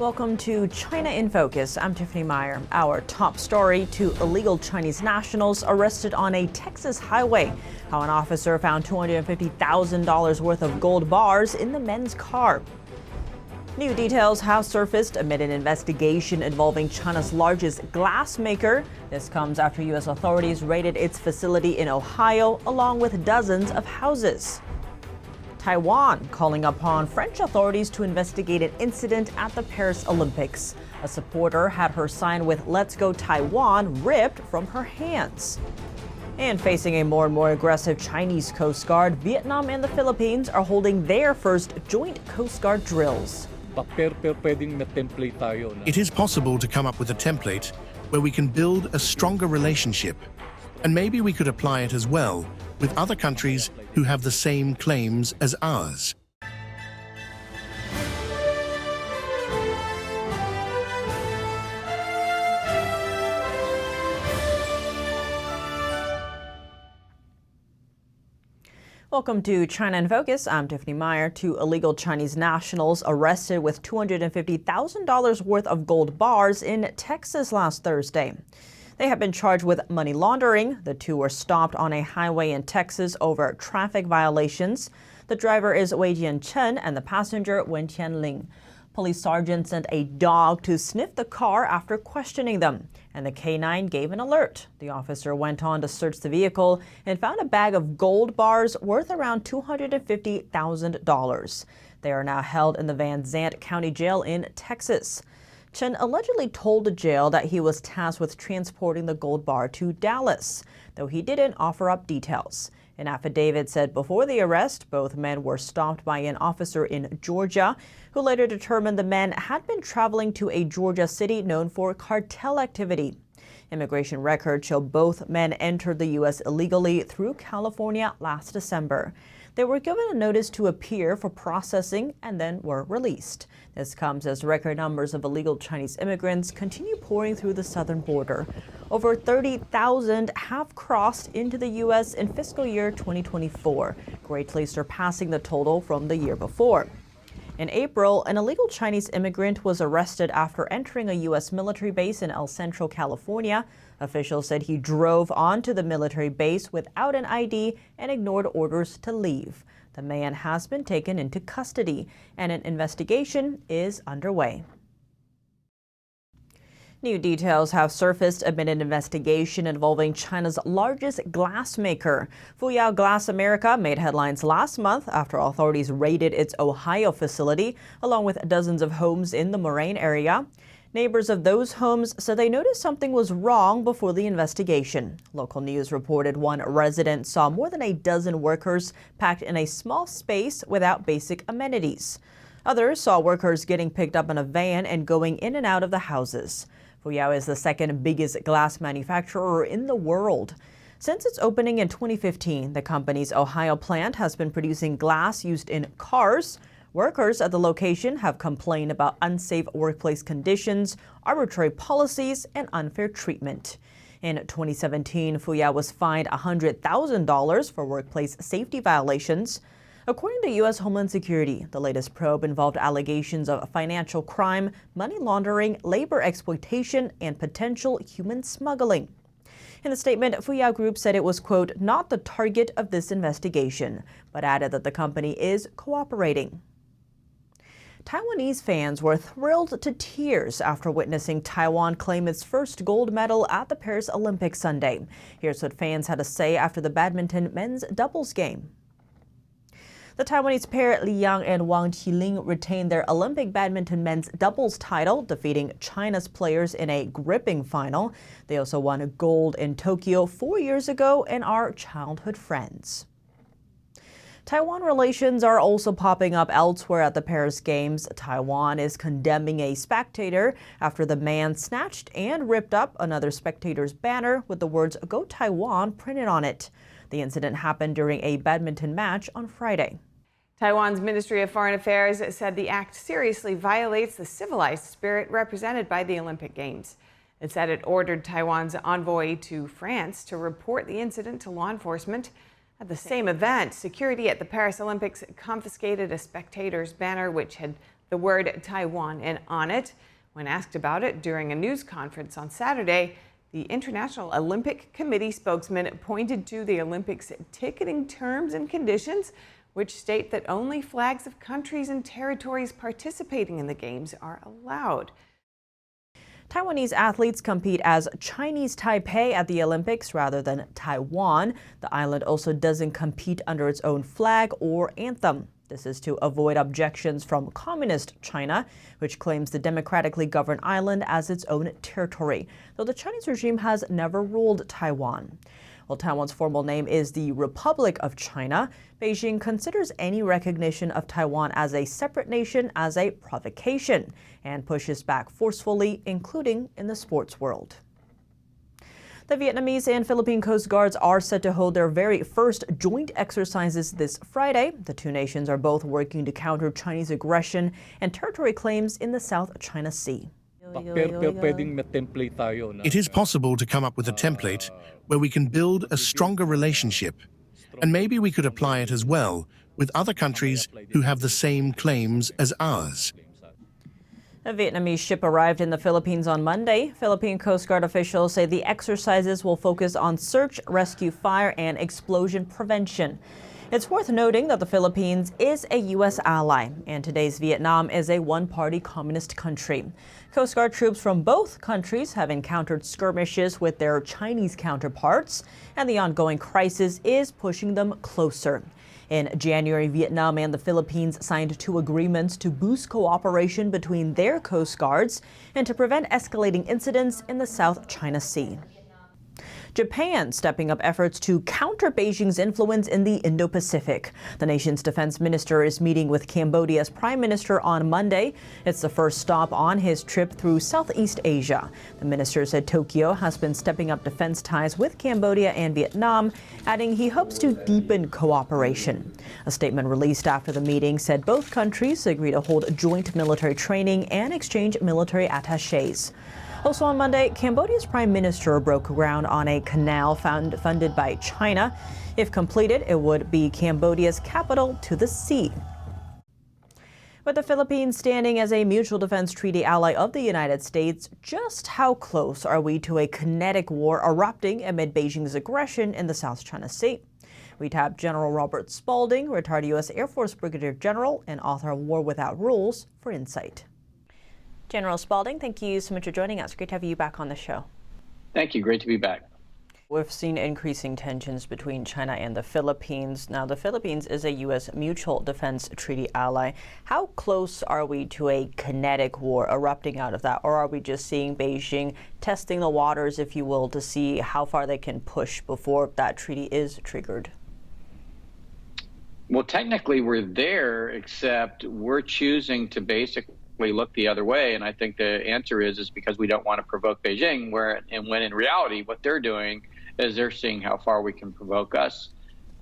Welcome to China in Focus. I'm Tiffany Meyer. Our top story: two illegal Chinese nationals arrested on a Texas highway. How an officer found $250,000 worth of gold bars in the men's car. New details have surfaced amid an investigation involving China's largest glass maker. This comes after U.S. authorities raided its facility in Ohio, along with dozens of houses. Taiwan calling upon French authorities to investigate an incident at the Paris Olympics. A supporter had her sign with "Let's Go Taiwan" ripped from her hands. And facing a more and more aggressive Chinese Coast Guard, Vietnam and the Philippines are holding their first joint Coast Guard drills. It is possible to come up with a template where we can build a stronger relationship, and maybe we could apply it as well with other countries who have the same claims as ours. Welcome to China in Focus. I'm Tiffany Meyer. Two illegal Chinese nationals arrested with $250,000 worth of gold bars in Texas last Thursday. They have been charged with money laundering. The two were stopped on a highway in Texas over traffic violations. The driver is Wei Jian Chen and the passenger Wen Tianling. Police sergeant sent a dog to sniff the car after questioning them, and the K9 gave an alert. The officer went on to search the vehicle and found a bag of gold bars worth around $250,000. They are now held in the Van Zandt County Jail in Texas. Chen allegedly told the jail that he was tasked with transporting the gold bar to Dallas, though he didn't offer up details. An affidavit said before the arrest, both men were stopped by an officer in Georgia, who later determined the men had been traveling to a Georgia city known for cartel activity. Immigration records show both men entered the U.S. illegally through California last December. They were given a notice to appear for processing and then were released. This comes as record numbers of illegal Chinese immigrants continue pouring through the southern border. Over 30,000 have crossed into the U.S. in fiscal year 2024, greatly surpassing the total from the year before. In April, an illegal Chinese immigrant was arrested after entering a U.S. military base in El Centro, California. Officials said he drove onto the military base without an ID and ignored orders to leave. The man has been taken into custody, and an investigation is underway. New details have surfaced amid an investigation involving China's largest glass maker. Fuyao Glass America made headlines last month after authorities raided its Ohio facility, along with dozens of homes in the Moraine area. Neighbors of those homes said they noticed something was wrong before the investigation. Local news reported one resident saw more than a dozen workers packed in a small space without basic amenities. Others saw workers getting picked up in a van and going in and out of the houses. Fuyao is the second biggest glass manufacturer in the world. Since its opening in 2015, the company's Ohio plant has been producing glass used in cars. Workers at the location have complained about unsafe workplace conditions, arbitrary policies, and unfair treatment. In 2017, Fuyao was fined $100,000 for workplace safety violations. According to U.S. Homeland Security, the latest probe involved allegations of financial crime, money laundering, labor exploitation, and potential human smuggling. In the statement, Fuyao Group said it was, quote, not the target of this investigation, but added that the company is cooperating. Taiwanese fans were thrilled to tears after witnessing Taiwan claim its first gold medal at the Paris Olympics Sunday. Here's what fans had to say after the badminton men's doubles game. The Taiwanese pair Li Yang and Wang Qiling retained their Olympic badminton men's doubles title, defeating China's players in a gripping final. They also won gold in Tokyo 4 years ago and are childhood friends. Taiwan relations are also popping up elsewhere at the Paris Games. Taiwan is condemning a spectator after the man snatched and ripped up another spectator's banner with the words "Go Taiwan" printed on it. The incident happened during a badminton match on Friday. Taiwan's Ministry of Foreign Affairs said the act seriously violates the civilized spirit represented by the Olympic Games. It said it ordered Taiwan's envoy to France to report the incident to law enforcement. At the same event, security at the Paris Olympics confiscated a spectator's banner which had the word Taiwan and on it. When asked about it during a news conference on Saturday, the International Olympic Committee spokesman pointed to the Olympics' ticketing terms and conditions, which state that only flags of countries and territories participating in the Games are allowed. Taiwanese athletes compete as Chinese Taipei at the Olympics rather than Taiwan. The island also doesn't compete under its own flag or anthem. This is to avoid objections from Communist China, which claims the democratically governed island as its own territory, though the Chinese regime has never ruled Taiwan. While Taiwan's formal name is the Republic of China, Beijing considers any recognition of Taiwan as a separate nation as a provocation and pushes back forcefully, including in the sports world. The Vietnamese and Philippine Coast Guards are set to hold their very first joint exercises this Friday. The two nations are both working to counter Chinese aggression and territory claims in the South China Sea. It is possible to come up with a template where we can build a stronger relationship, and maybe we could apply it as well with other countries who have the same claims as ours. A Vietnamese ship arrived in the Philippines on Monday. Philippine Coast Guard officials say the exercises will focus on search, rescue, fire, and explosion prevention. It's worth noting that the Philippines is a U.S. ally, and today's Vietnam is a one-party communist country. Coast Guard troops from both countries have encountered skirmishes with their Chinese counterparts, and the ongoing crisis is pushing them closer. In January, Vietnam and the Philippines signed 2 agreements to boost cooperation between their coast guards and to prevent escalating incidents in the South China Sea. Japan stepping up efforts to counter Beijing's influence in the Indo-Pacific. The nation's defense minister is meeting with Cambodia's prime minister on Monday. It's the first stop on his trip through Southeast Asia. The minister said Tokyo has been stepping up defense ties with Cambodia and Vietnam, adding he hopes to deepen cooperation. A statement released after the meeting said both countries agree to hold joint military training and exchange military attachés. Also on Monday, Cambodia's prime minister broke ground on a canal funded by China. If completed, it would be Cambodia's capital to the sea. With the Philippines standing as a mutual defense treaty ally of the United States, just how close are we to a kinetic war erupting amid Beijing's aggression in the South China Sea? We tap General Robert Spalding, retired U.S. Air Force Brigadier General and author of War Without Rules, for insight. General Spalding, thank you so much for joining us. Great to have you back on the show. Thank you. Great to be back. We've seen increasing tensions between China and the Philippines. Now, the Philippines is a U.S. mutual defense treaty ally. How close are we to a kinetic war erupting out of that? Or are we just seeing Beijing testing the waters, if you will, to see how far they can push before that treaty is triggered? Well, technically, we're there, except we're choosing to basically look the other way, and I think the answer is because we don't want to provoke Beijing, when in reality what they're doing is they're seeing how far we can provoke us,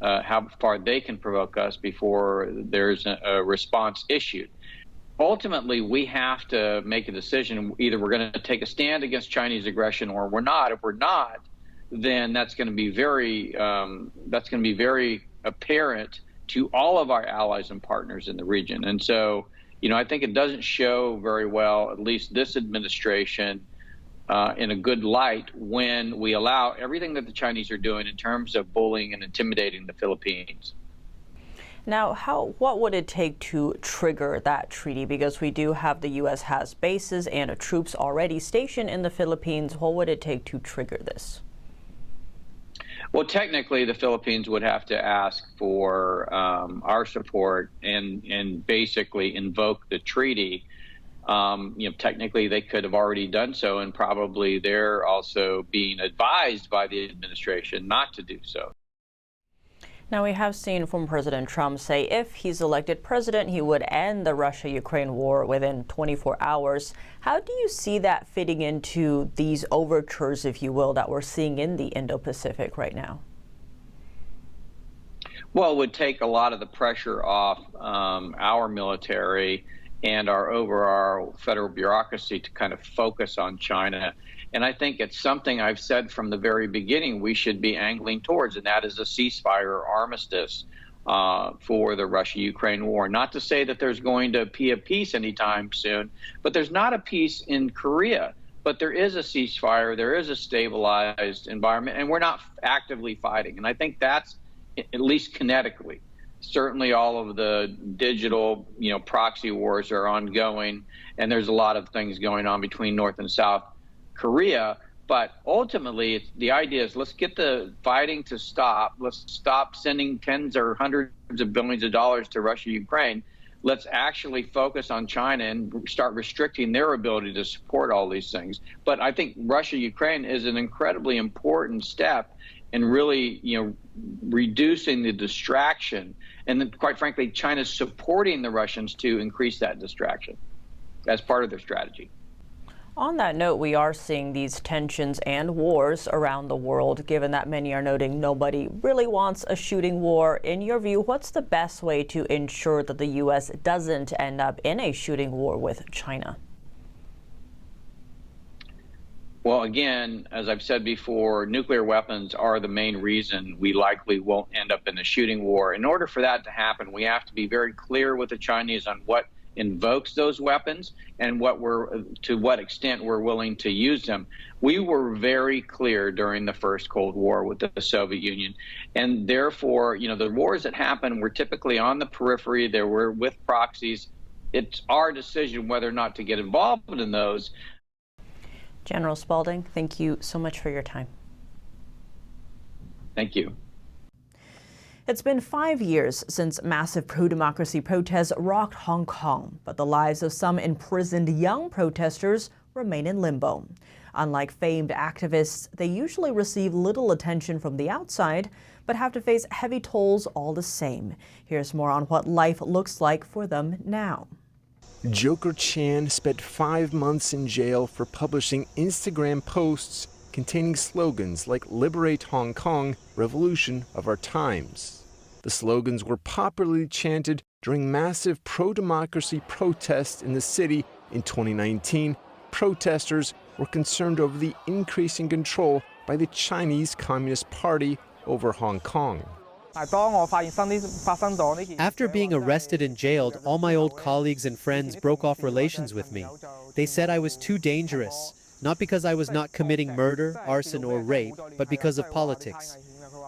how far they can provoke us before there's a response issued. Ultimately, we have to make a decision. Either we're going to take a stand against Chinese aggression or we're not. If we're not, then that's going to be very apparent to all of our allies and partners in the region. And so, I think it doesn't show very well, at least this administration, in a good light when we allow everything that the Chinese are doing in terms of bullying and intimidating the Philippines. Now, what would it take to trigger that treaty? Because we do have the U.S. has bases and troops already stationed in the Philippines. What would it take to trigger this? Well, technically, the Philippines would have to ask for our support and basically invoke the treaty. Technically, they could have already done so, and probably they're also being advised by the administration not to do so. Now, we have seen former President Trump say if he's elected president, he would end the Russia-Ukraine war within 24 hours. How do you see that fitting into these overtures, if you will, that we're seeing in the Indo-Pacific right now? Well, it would take a lot of the pressure off our military and our overall federal bureaucracy to kind of focus on China. And I think it's something I've said from the very beginning we should be angling towards, and that is a ceasefire or armistice for the Russia-Ukraine war. Not to say that there's going to be a peace anytime soon, but there's not a peace in Korea. But there is a ceasefire, there is a stabilized environment, and we're not actively fighting. And I think that's, at least kinetically, certainly all of the digital, proxy wars are ongoing, and there's a lot of things going on between North and South Korea. But ultimately, the idea is let's get the fighting to stop. Let's stop sending tens or hundreds of billions of dollars to Russia, Ukraine. Let's actually focus on China and start restricting their ability to support all these things. But I think Russia, Ukraine is an incredibly important step in really, reducing the distraction. And then, quite frankly, China's supporting the Russians to increase that distraction as part of their strategy. On that note, we are seeing these tensions and wars around the world, given that many are noting nobody really wants a shooting war. In your view, what's the best way to ensure that the U.S. doesn't end up in a shooting war with China? Well, again, as I've said before, nuclear weapons are the main reason we likely won't end up in a shooting war. In order for that to happen, we have to be very clear with the Chinese on what invokes those weapons and to what extent we're willing to use them. We were very clear during the first Cold War with the Soviet Union, and therefore, the wars that happen were typically on the periphery. They were with proxies. It's our decision whether or not to get involved in those. General Spalding, thank you so much for your time. Thank you. It's been 5 years since massive pro-democracy protests rocked Hong Kong, but the lives of some imprisoned young protesters remain in limbo. Unlike famed activists, they usually receive little attention from the outside, but have to face heavy tolls all the same. Here's more on what life looks like for them now. Joker Chan spent 5 months in jail for publishing Instagram posts containing slogans like "Liberate Hong Kong, Revolution of Our Times." The slogans were popularly chanted during massive pro-democracy protests in the city in 2019. Protesters were concerned over the increasing control by the Chinese Communist Party over Hong Kong. After being arrested and jailed, all my old colleagues and friends broke off relations with me. They said I was too dangerous, not because I was not committing murder, arson, or rape, but because of politics.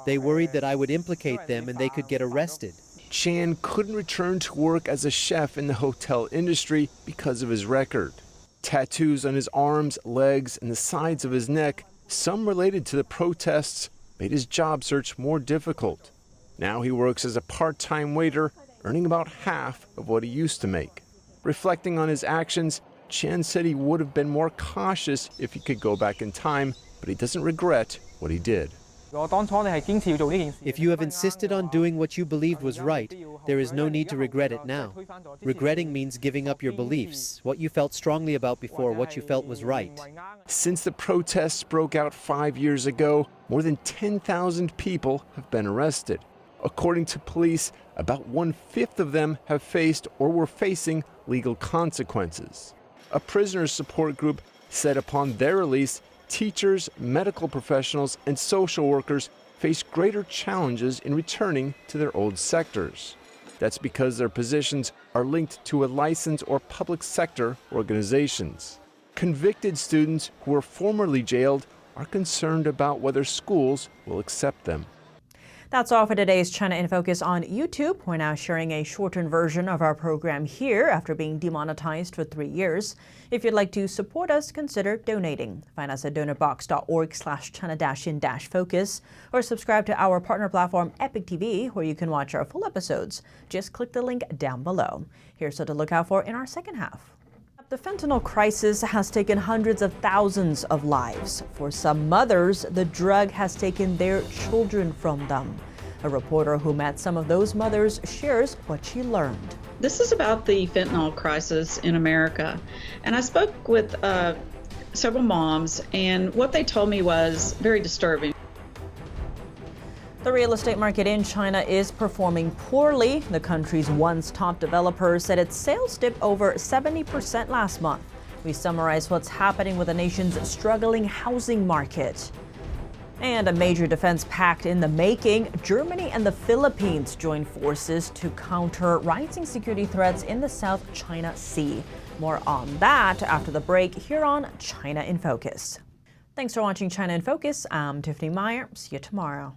They worried that I would implicate them and they could get arrested. Chan couldn't return to work as a chef in the hotel industry because of his record. Tattoos on his arms, legs, and the sides of his neck, some related to the protests, made his job search more difficult. Now he works as a part-time waiter, earning about half of what he used to make. Reflecting on his actions, Chan said he would have been more cautious if he could go back in time, but he doesn't regret what he did. If you have insisted on doing what you believed was right, there is no need to regret it now. Regretting means giving up your beliefs, what you felt strongly about before, what you felt was right. Since the protests broke out 5 years ago, more than 10,000 people have been arrested. According to police, about 1/5 of them have faced or were facing legal consequences. A prisoners' support group said upon their release, teachers, medical professionals, and social workers face greater challenges in returning to their old sectors. That's because their positions are linked to a licensed or public sector organizations. Convicted students who were formerly jailed are concerned about whether schools will accept them. That's all for today's China in Focus on YouTube. We're now sharing a shortened version of our program here after being demonetized for 3 years. If you'd like to support us, consider donating. Find us at donorbox.org/China-in-focus or subscribe to our partner platform Epic TV, where you can watch our full episodes. Just click the link down below. Here's what to look out for in our second half. The fentanyl crisis has taken hundreds of thousands of lives. For some mothers, the drug has taken their children from them. A reporter who met some of those mothers shares what she learned. This is about the fentanyl crisis in America. And I spoke with several moms, and what they told me was very disturbing. The real estate market in China is performing poorly. The country's once top developer said its sales dipped over 70% last month. We summarize what's happening with the nation's struggling housing market. And a major defense pact in the making. Germany and the Philippines join forces to counter rising security threats in the South China Sea. More on that after the break here on China in Focus. Thanks for watching China in Focus. I'm Tiffany Meyer. See you tomorrow.